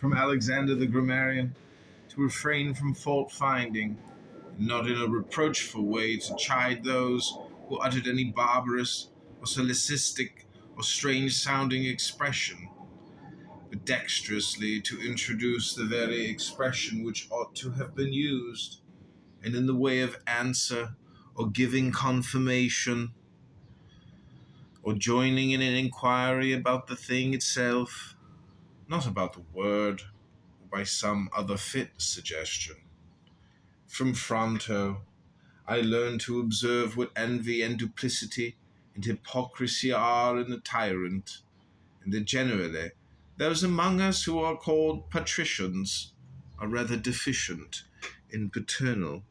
from Alexander the Grammarian, to refrain from fault finding, and not in a reproachful way to chide those who uttered any barbarous or solecistic or strange sounding expression, but dexterously to introduce the very expression which ought to have been used, and in the way of answer or giving confirmation, or joining in an inquiry about the thing itself, not about the word, or by some other fit suggestion. From Fronto, I learned to observe what envy and duplicity and hypocrisy are in the tyrant, and that generally those among us who are called patricians are rather deficient in paternal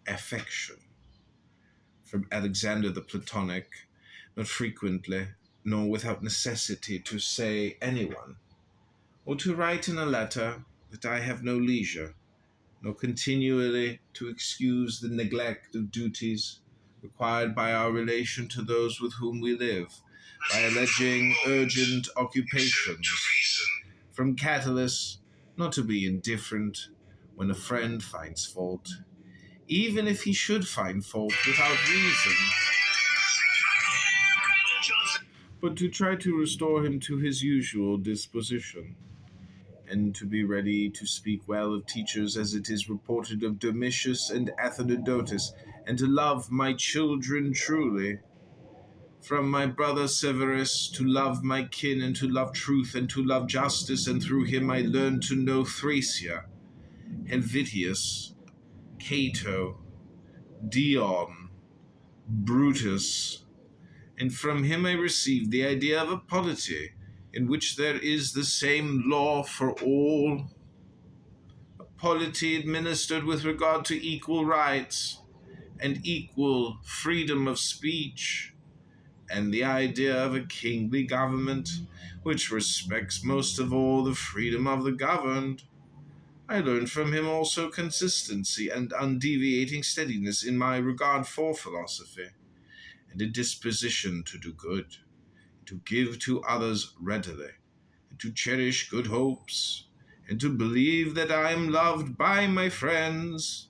affection. From Alexander the Platonic, not frequently, nor without necessity to say anyone, or to write in a letter, that I have no leisure, nor continually to excuse the neglect of duties required by our relation to those with whom we live, by alleging urgent occupations. From Catullus, not to be indifferent when a friend finds fault, even if he should find fault without reason, but to try to restore him to his usual disposition, and to be ready to speak well of teachers as it is reported of Domitius and Athenodotus, and to love my children truly. From my brother Severus, to love my kin, and to love truth, and to love justice, and through him I learned to know Thracia, Helvidius, Cato, Dion, Brutus, and from him I received the idea of a polity, in which there is the same law for all, a polity administered with regard to equal rights and equal freedom of speech, and the idea of a kingly government, which respects most of all the freedom of the governed. I learned from him also consistency and undeviating steadiness in my regard for philosophy, and a disposition to do good, to give to others readily, and to cherish good hopes, and to believe that I am loved by my friends.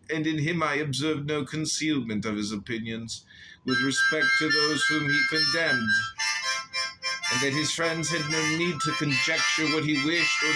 And in him I observed no concealment of his opinions with respect to those whom he condemned, and that his friends had no need to conjecture what he wished or